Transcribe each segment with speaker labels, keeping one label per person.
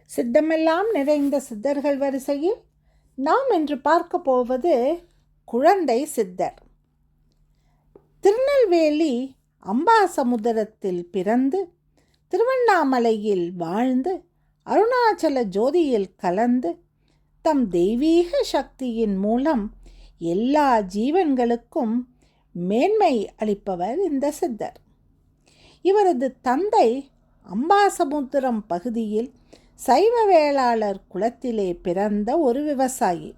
Speaker 1: சித்தமெல்லாம் நிறைந்த சித்தர்கள் வரிசையில் நாம் இன்று பார்க்க போவது குழந்தை சித்தர். திருநெல்வேலி அம்பாசமுத்திரத்தில் பிறந்து திருவண்ணாமலையில் வாழ்ந்து அருணாச்சல ஜோதியில் கலந்து தம் தெய்வீக சக்தியின் மூலம் எல்லா ஜீவன்களுக்கும் மேன்மை அளிப்பவர் இந்த சித்தர். இவரது தந்தை அம்பாசமுத்திரம் பகுதியில் சைவ வேளாளர் குலத்திலே பிறந்த ஒரு விவசாயி.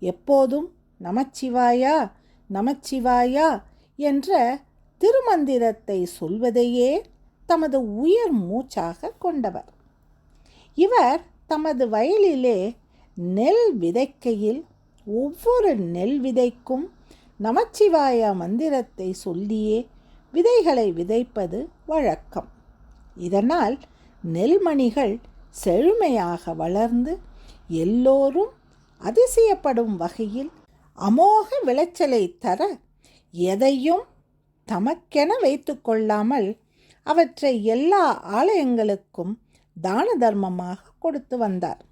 Speaker 1: எப்போதும் நமச்சிவாயா நமச்சிவாயா என்ற திருமந்திரத்தை சொல்வதையே தமது உயிர் மூச்சாக கொண்டவர். இவர் தமது வயலிலே நெல் விதைக்கையில் ஒவ்வொரு நெல் விதைக்கும் நமச்சிவாயா மந்திரத்தை சொல்லியே விதைகளை விதைப்பது வழக்கம். இதனால் நெல்மணிகள் செழுமையாக வளர்ந்து எல்லோரும் அதிசயப்படும் வகையில் அமோக விளைச்சலை தர எதையும் தமக்கென வைத்து கொள்ளாமல் அவற்றை எல்லா ஆலயங்களுக்கும் தான தர்மமாக கொடுத்து வந்தார்.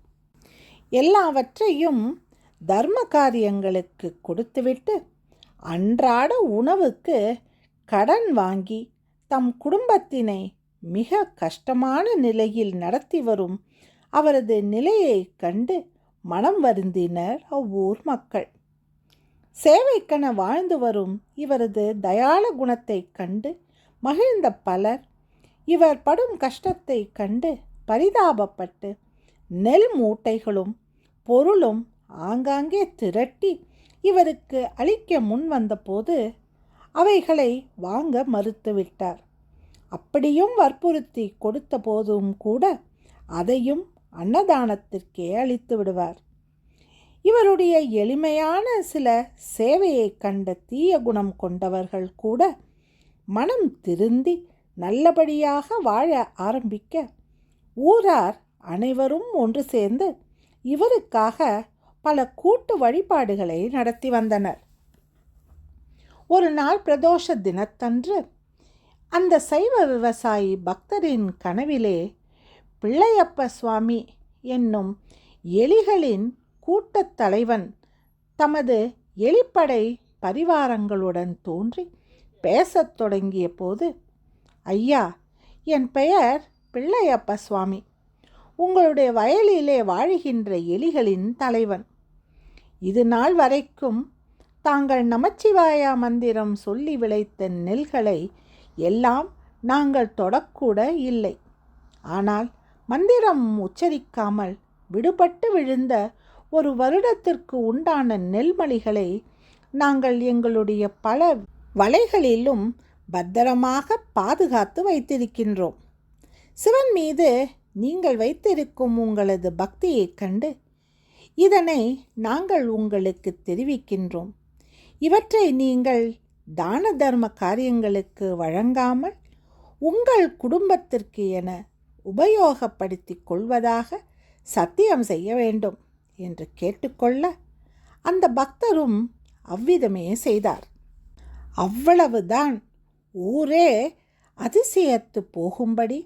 Speaker 1: எல்லாவற்றையும் தர்ம காரியங்களுக்கு கொடுத்துவிட்டு அன்றாட உணவுக்கு கடன் வாங்கி தம் குடும்பத்தினை மிக கஷ்டமான நிலையில் நடத்தி வரும் அவரது நிலையை கண்டு மனம் வருந்தினர் அவ்வூர் மக்கள். சேவைக்கென வாழ்ந்து வரும் இவரது தயாள குணத்தை கண்டு மகிழ்ந்த பலர் இவர் படும் கஷ்டத்தை கண்டு பரிதாபப்பட்டு நெல் மூட்டைகளும் பொருளும் ஆங்காங்கே திரட்டி இவருக்கு அளிக்க முன் வந்தபோது அவைகளை வாங்க மறுத்துவிட்டார். அப்படியும் வற்புறுத்தி கொடுத்த போதும் கூட அதையும் அன்னதானத்திற்கே அளித்து விடுவார். இவருடைய எளிமையான சில சேவையை கண்ட தீய குணம் கொண்டவர்கள் கூட மனம் திருந்தி நல்லபடியாக வாழ ஆரம்பிக்க ஊரார் அனைவரும் ஒன்று சேர்ந்து இவருக்காக பல கூட்டு வழிபாடுகளை நடத்தி வந்தனர். ஒரு நாள் பிரதோஷ தினத்தன்று அந்த சைவ விவசாயி பக்தரின் கனவிலே பிள்ளையப்ப சுவாமி என்னும் எலிகளின் கூட்டத் தலைவன் தமது எலிப்படை பரிவாரங்களுடன் தோன்றி பேசத் தொடங்கிய போது, ஐயா, என் பெயர் பிள்ளையப்ப சுவாமி, உங்களுடைய வயலிலே வாழுகின்ற எலிகளின் தலைவன். இது நாள் வரைக்கும் தாங்கள் நமச்சிவாயா மந்திரம் சொல்லி விளைத்த நெல்களை எல்லாம் நாங்கள் தொடக்கூட இல்லை. ஆனால் மந்திரம் உச்சரிக்காமல் விடுபட்டு விழுந்த ஒரு வருடத்திற்கு உண்டான நெல்மணிகளை நாங்கள் எங்களுடைய பல வலைகளிலும் பத்திரமாக பாதுகாத்து வைத்திருக்கின்றோம். சிவன் மீது நீங்கள் வைத்திருக்கும் உங்களது பக்தியை கண்டு இதனை நாங்கள் உங்களுக்கு தெரிவிக்கின்றோம். இவற்றை நீங்கள் தான தர்ம காரியங்களுக்கு வழங்காமல் உங்கள் குடும்பத்திற்கு என உபயோகப்படுத்தி கொள்வதாக சத்தியம் செய்ய வேண்டும் என்று கேட்டுக்கொள்ள அந்த பக்தரும் அவ்விதமே செய்தார். அவ்வளவுதான், ஊரே அதிசயத்து போகும்படி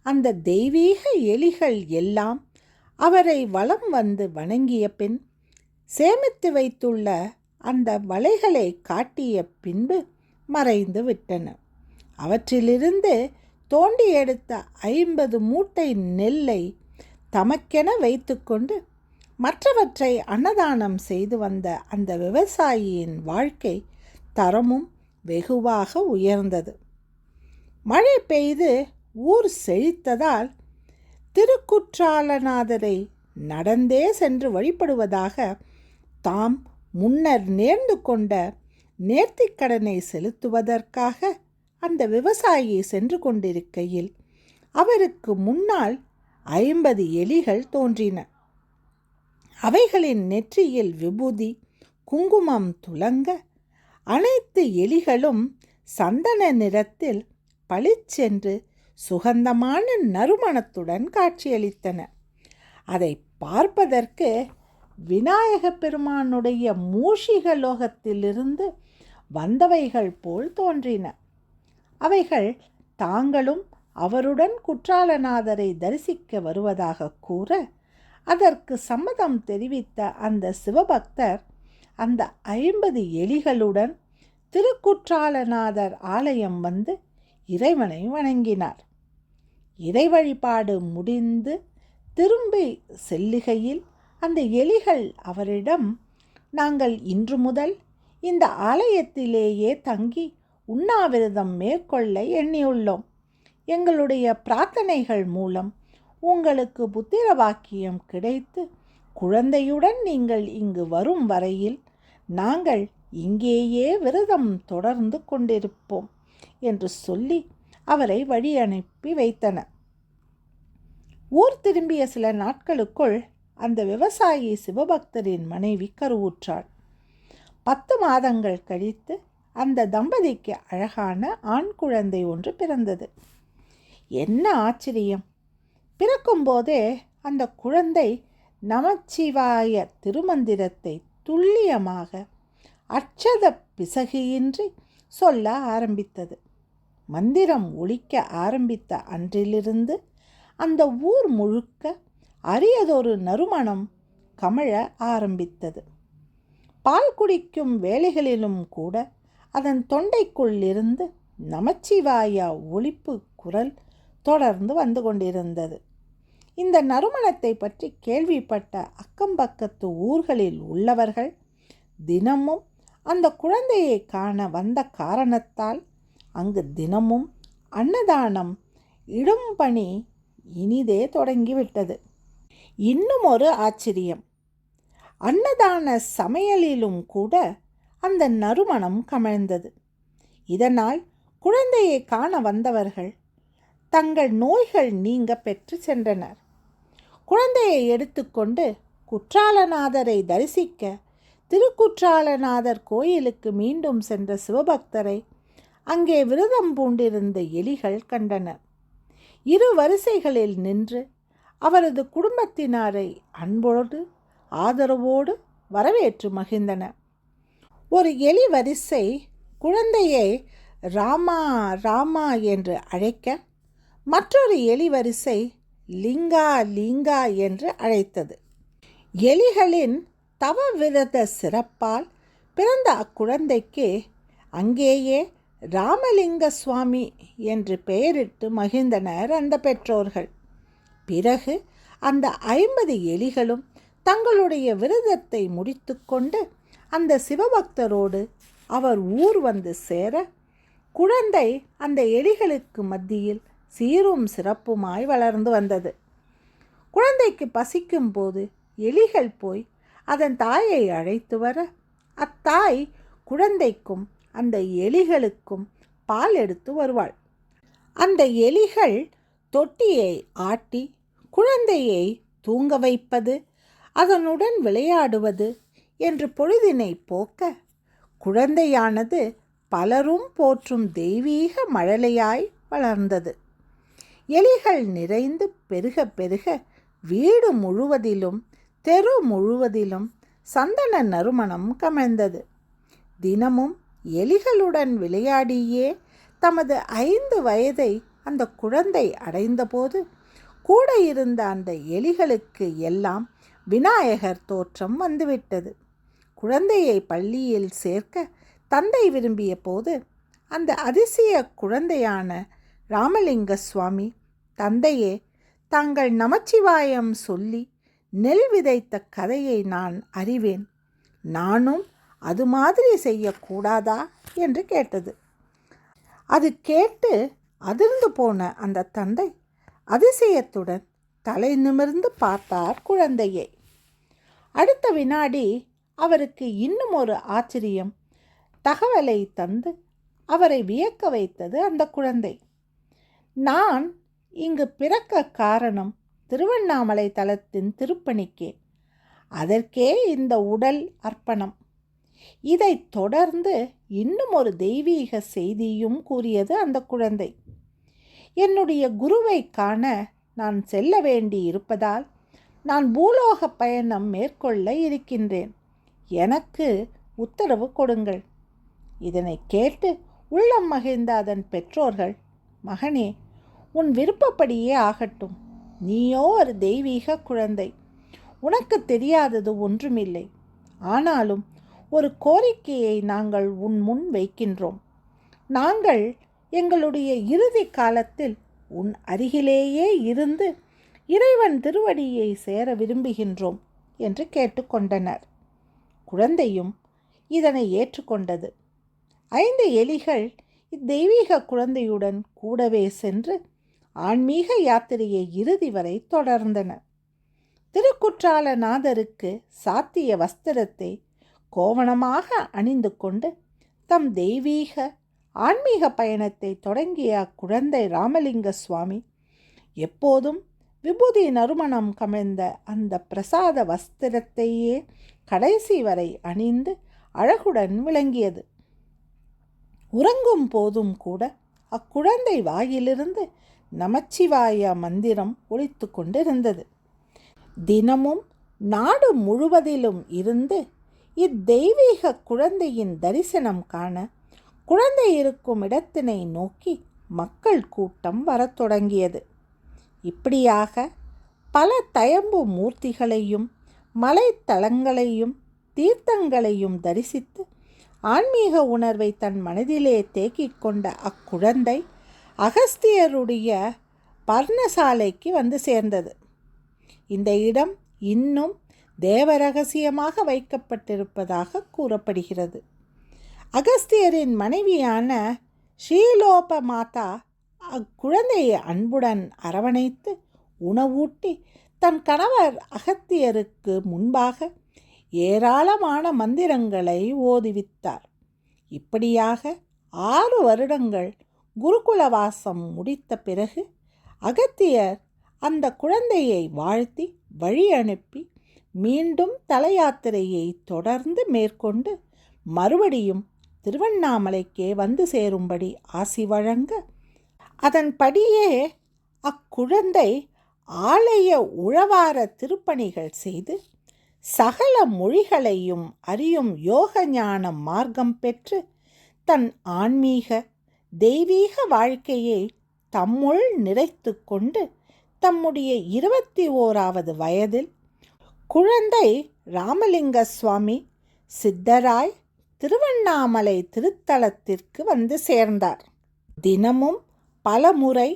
Speaker 1: அந்த தெய்வீக எலிகள் எல்லாம் அவரை வலம் வந்து வணங்கிய பின் சேமித்து வைத்துள்ள அந்த வலைகளை காட்டிய பின்பு மறைந்து விட்டன. அவற்றிலிருந்து தோண்டி எடுத்த 50 மூட்டை நெல்லை தமக்கென வைத்துக்கொண்டு மற்றவற்றை அன்னதானம் செய்து வந்த அந்த விவசாயியின் வாழ்க்கை தரமும் வெகுவாக உயர்ந்தது. மழை பெய்து ஊர் செழித்ததால் திருக்குற்றாலநாதரை நடந்தே சென்று வழிபடுவதாக தாம் முன்னர் நேர்ந்து கொண்ட நேர்த்திக்கடனை செலுத்துவதற்காக அந்த விவசாயி சென்று கொண்டிருக்கையில் அவருக்கு முன்னால் 50 எலிகள் தோன்றின. அவைகளின் நெற்றியில் விபூதி குங்குமம் துலங்க அனைத்து எலிகளும் சந்தன நிறத்தில் பளிச்சென்று சுகந்தமான நறுமணத்துடன் காட்சியளித்தன. அதை பார்ப்பதற்கு விநாயக பெருமானுடைய மூஷிக லோகத்திலிருந்து வந்தவைகள் போல் தோன்றின. அவைகள் தாங்களும் அவருடன் குற்றாலநாதரை தரிசிக்க வருவதாக கூற, அதற்கு சம்மதம் தெரிவித்த அந்த சிவபக்தர் அந்த 50 எலிகளுடன் திருக்குற்றாலநாதர் ஆலயம் வந்து இறைவனை வணங்கினார். இறை வழிபாடு முடிந்து திரும்பி செல்லுகையில் அந்த எலிகள் அவரிடம், நாங்கள் இன்று முதல் இந்த ஆலயத்திலேயே தங்கி உண்ணாவிரதம் மேற்கொள்ள எண்ணியுள்ளோம். எங்களுடைய பிரார்த்தனைகள் மூலம் உங்களுக்கு புத்திர பாக்கியம் கிடைத்து குழந்தையுடன் நீங்கள் இங்கு வரும் வரையில் நாங்கள் இங்கேயே விரதம் தொடர்ந்து கொண்டிருப்போம் என்று சொல்லி அவரை வழி அனுப்பி வைத்தனர். ஊர் திரும்பிய சில நாட்களுக்குள் அந்த விவசாயி சிவபக்தரின் மனைவி கருவுற்றாள். 10 மாதங்கள் கழித்து அந்த தம்பதிக்கு அழகான ஆண் குழந்தை ஒன்று பிறந்தது. என்ன ஆச்சரியம்! பிறக்கும்போதே அந்த குழந்தை நமச்சிவாய திருமந்திரத்தை துல்லியமாக அட்சத பிசகியின்றி சொல்ல ஆரம்பித்தது. மந்திரம் ஒலிக்க ஆரம்பித்த அன்றிலிருந்து அந்த ஊர் முழுக்க அரியதொரு நறுமணம் கமழ ஆரம்பித்தது. பால் குடிக்கும் வேளைகளிலும் கூட அதன் தொண்டைக்குள் இருந்து நமச்சிவாயா ஒலிப்பு குரல் தொடர்ந்து வந்து கொண்டிருந்தது. இந்த நறுமணத்தை பற்றி கேள்விப்பட்ட அக்கம்பக்கத்து ஊர்களில் உள்ளவர்கள் தினமும் அந்த குழந்தையை காண வந்த காரணத்தால் அங்கு தினமும் அன்னதானம் இடும்பணி இனிதே தொடங்கிவிட்டது. இன்னும் ஒரு ஆச்சரியம், அன்னதான சமையலிலும் கூட அந்த நறுமணம் கமழ்ந்தது. இதனால் குழந்தையை காண வந்தவர்கள் தங்கள் நோய்கள் நீங்க பெற்று சென்றனர். குழந்தையை எடுத்துக்கொண்டு குற்றாலநாதரை தரிசிக்க திருக்குற்றாலநாதர் கோயிலுக்கு மீண்டும் சென்ற சிவபக்தரை அங்கே விரதம் பூண்டிருந்த எலிகள் கண்டனர். 2 வரிசைகளில் நின்று அவரது குடும்பத்தினரை அன்போடு ஆதரவோடு வரவேற்று மகிழ்ந்தன. ஒரு எலி வரிசை குழந்தையை ராமா ராமா என்று அழைக்க, மற்றொரு எலி வரிசை லிங்கா லிங்கா என்று அழைத்தது. எலிகளின் தவ விரத சிறப்பால் பிறந்த அக்குழந்தைக்கு அங்கேயே ராமலிங்க சுவாமி என்று பெயரிட்டு மகிழ்ந்தனர் அந்த பெற்றோர்கள். பிறகு அந்த 50 எலிகளும் தங்களுடைய விரதத்தை முடித்து கொண்டு அந்த சிவபக்தரோடு அவர் ஊர் வந்து சேர, குழந்தை அந்த எலிகளுக்கு மத்தியில் சீரும் சிறப்புமாய் வளர்ந்து வந்தது. குழந்தைக்கு பசிக்கும் போது எலிகள் போய் அதன் தாயை அழைத்து வர, அத்தாய் குழந்தைக்கும் அந்த எலிகளுக்கும் பால் எடுத்து வருவாள். அந்த எலிகள் தொட்டியை ஆட்டி குழந்தையை தூங்க வைப்பது, அதனுடன் விளையாடுவது என்று பொழுதினை போக்க, குழந்தையானது பலரும் போற்றும் தெய்வீக மழலையாய் வளர்ந்தது. எலிகள் நிறைந்து பெருக பெருக வீடு முழுவதிலும் தெரு முழுவதிலும் சந்தன நறுமணம் கமழ்ந்தது. தினமும் எலிகளுடன் விளையாடியே தமது 5 வயதை அந்த குழந்தை அடைந்தபோது கூட இருந்த அந்த எலிகளுக்கு எல்லாம் விநாயகர் தோற்றம் வந்துவிட்டது. குழந்தையை பள்ளியில் சேர்க்க தந்தை விரும்பிய போது அந்த அதிசய குழந்தையான ராமலிங்க சுவாமி, தந்தையே, தாங்கள் நமச்சிவாயம் சொல்லி நெல் விதைத்த கதையை நான் அறிவேன், நானும் அது மாதிரி செய்யக்கூடாதா என்று கேட்டது. அது கேட்டு அதிர்ந்து போன அந்த தந்தை அதிசயத்துடன் தலை நிமிர்ந்து பார்த்தார் குழந்தையை. அடுத்த வினாடி அவருக்கு இன்னும் ஒரு ஆச்சரியம் தகவலை தந்து அவரை வியக்க வைத்தது அந்த குழந்தை. நான் இங்கு பிறக்க காரணம் திருவண்ணாமலை தலத்தின் திருப்பணிக்கே. அதற்கே இந்த உடல் அர்ப்பணம். இதைத் தொடர்ந்து இன்னும் ஒரு தெய்வீக செய்தியும் கூறியது அந்த குழந்தை. என்னுடைய குருவை காண நான் செல்ல வேண்டி இருப்பதால் நான் பூலோக பயணம் மேற்கொள்ள இருக்கின்றேன். எனக்கு உத்தரவு கொடுங்கள். இதனை கேட்டு உள்ளம் மகிழ்ந்த அதன் பெற்றோர்கள், மகனே, உன் விருப்பப்படியே ஆகட்டும். நீயோ ஒரு தெய்வீக குழந்தை. உனக்கு தெரியாதது ஒன்றுமில்லை. ஆனாலும் ஒரு கோரிக்கையை நாங்கள் உன் முன் வைக்கின்றோம். நாங்கள் எங்களுடைய இறுதி காலத்தில் உன் அருகிலேயே இருந்து இறைவன் திருவடியை சேர விரும்புகின்றோம் என்று கேட்டுக்கொண்டனர். குழந்தையும் இதனை ஏற்றுக்கொண்டது. 5 எலிகள் இத்தெய்வீக குழந்தையுடன் கூடவே சென்று ஆன்மீக யாத்திரையை இறுதி வரை தொடர்ந்தன. திருக்குற்றாலநாதருக்கு சாத்திய வஸ்திரத்தை கோவணமாக அணிந்து கொண்டு தம் தெய்வீக ஆன்மீக பயணத்தை தொடங்கிய அக்குழந்தை ராமலிங்க சுவாமி எப்போதும் விபூதி நறுமணம் கமிழ்ந்த அந்த பிரசாத வஸ்திரத்தையே கடைசி வரை அணிந்து அழகுடன் விளங்கியது. உறங்கும் போதும் கூட அக்குழந்தை வாயிலிருந்து நமச்சிவாய மந்திரம் ஒலித்து கொண்டிருந்தது. தினமும் நாடு முழுவதிலும் இருந்து இத்தெய்வீக குழந்தையின் தரிசனம் காண குழந்தை இருக்கும் இடத்தினை நோக்கி மக்கள் கூட்டம் வரத் தொடங்கியது. இப்படியாக பல தயம்பு மூர்த்திகளையும் மலைத்தலங்களையும் தீர்த்தங்களையும் தரிசித்து ஆன்மீக உணர்வை தன் மனதிலே தேக்கிக் கொண்ட அக்குழந்தை அகஸ்தியருடைய பர்ணசாலைக்கு வந்து சேர்ந்தது. இந்த இடம் இன்னும் தேவரகசியமாக வைக்கப்பட்டிருப்பதாக கூறப்படுகிறது. அகஸ்தியரின் மனைவியான ஸ்ரீலோப மாதா அக்குழந்தையை அன்புடன் அரவணைத்து உணவூட்டி தன் கணவர் அகத்தியருக்கு முன்பாக ஏராளமான மந்திரங்களை ஓதுவித்தார். இப்படியாக 6 வருடங்கள் குருகுலவாசம் முடித்த பிறகு அகத்தியர் அந்த குழந்தையை வாழ்த்தி வழி அனுப்பி மீண்டும் தலயாத்திரையை தொடர்ந்து மேற்கொண்டு மறுபடியும் திருவண்ணாமலைக்கே வந்து சேரும்படி ஆசி வழங்க, அதன்படியே அக்குழந்தை ஆலய உழவார திருப்பணிகள் செய்து சகல மொழிகளையும் அறியும் யோக ஞான மார்க்கம் பெற்று தன் ஆன்மீக தெய்வீக வாழ்க்கையை தம்முள் நிறைத்து கொண்டு தம்முடைய 21வது வயதில் குழந்தை ராமலிங்க சுவாமி சித்தராய் திருவண்ணாமலை திருத்தலத்திற்கு வந்து சேர்ந்தார். தினமும் பலமுறை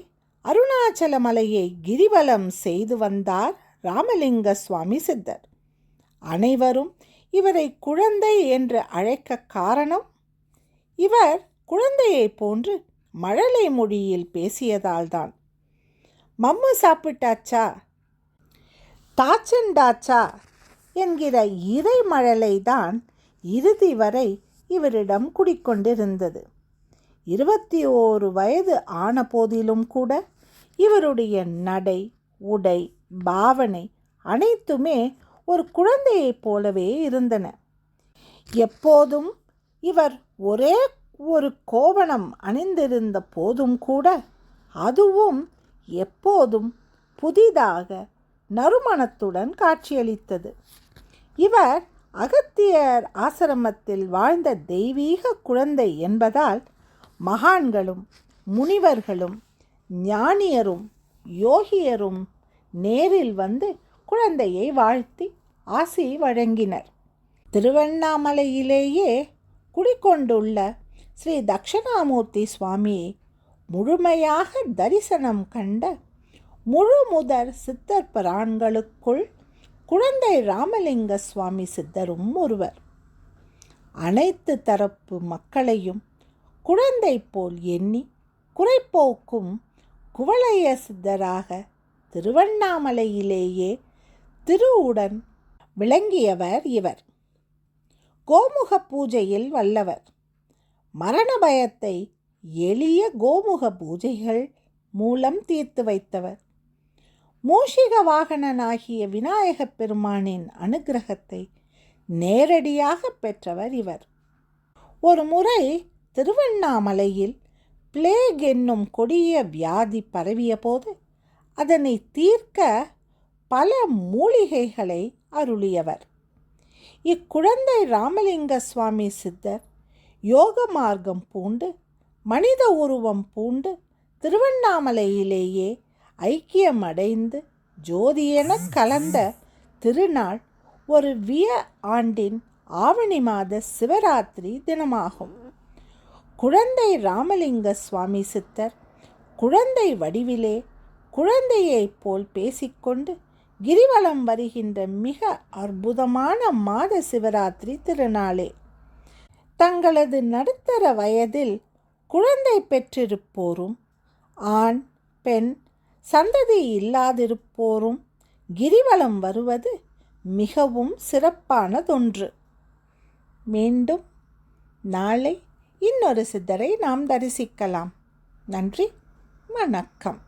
Speaker 1: அருணாச்சல மலையை கிரிவலம் செய்து வந்தார் ராமலிங்க சுவாமி சித்தர். அனைவரும் இவரை குழந்தை என்று அழைக்க காரணம், இவர் குழந்தையை போன்று மழலை மொழியில் பேசியதால்தான். மம்மு சாப்பிட்டாச்சா, தாச்சண்டாச்சா என்கிற இறைமழலை தான் இறுதி வரை இவரிடம் குடிக்கொண்டிருந்தது. 21 வயது ஆன போதிலும் கூட இவருடைய நடை, உடை, பாவனை அனைத்துமே ஒரு குழந்தையைப் போலவே இருந்தன. எப்போதும் இவர் ஒரே ஒரு கோவணம் அணிந்திருந்த போதும் கூட அதுவும் எப்போதும் புதிதாக நறுமணத்துடன் காட்சியளித்தது. இவர் அகத்தியர் ஆசிரமத்தில் வாழ்ந்த தெய்வீக குழந்தை என்பதால் மகான்களும் முனிவர்களும் ஞானியரும் யோகியரும் நேரில் வந்து குழந்தையை வாழ்த்தி ஆசி வழங்கினர். திருவண்ணாமலையிலேயே குடிக்கொண்டுள்ள ஸ்ரீ தட்சிணாமூர்த்தி சுவாமியை முழுமையாக தரிசனம் கண்ட முழுமுதற் சித்தர் பிரான்களுக்குள் குழந்தை ராமலிங்க சுவாமி சித்தரும் ஒருவர். அனைத்து தரப்பு மக்களையும் குழந்தை போல் எண்ணி குறைப்போக்கும் குவளைய சித்தராக திருவண்ணாமலையிலேயே திருவுடன் விளங்கியவர் இவர். கோமுக பூஜையில் வல்லவர். மரண பயத்தை எளிய கோமுக பூஜைகள் மூலம் தீர்த்து வைத்தவர். மூஷிக வாகனனாகிய விநாயகப் பெருமானின் அனுக்கிரகத்தை நேரடியாக பெற்றவர் இவர். ஒரு முறை திருவண்ணாமலையில் பிளேக் என்னும் கொடிய வியாதி பரவிய போது அதனை தீர்க்க பல மூலிகைகளை அருளியவர். இக்குழந்தை ராமலிங்க சுவாமி சித்தர் யோக மார்க்கம் பூண்டு மனித உருவம் பூண்டு திருவண்ணாமலையிலேயே ஐக்கியமடைந்து ஜோதியென கலந்த திருநாள் ஒரு ஆண்டின் ஆவணி மாத சிவராத்திரி தினமாகும். குழந்தை ராமலிங்க சுவாமி சித்தர் குழந்தை வடிவிலே குழந்தையைப் போல் பேசிக்கொண்டு கிரிவலம் வருகின்ற மிக அற்புதமான மாத சிவராத்திரி திருநாளே. தங்களது நடுத்தர வயதில் குழந்தை பெற்றிருப்போரும் ஆண் பெண் சந்ததி இல்லாதிருப்போரும் கிரிவலம் வருவது மிகவும் சிறப்பானதொன்று. மீண்டும் நாளை இன்னொரு சித்தரை நாம் தரிசிக்கலாம். நன்றி, வணக்கம்.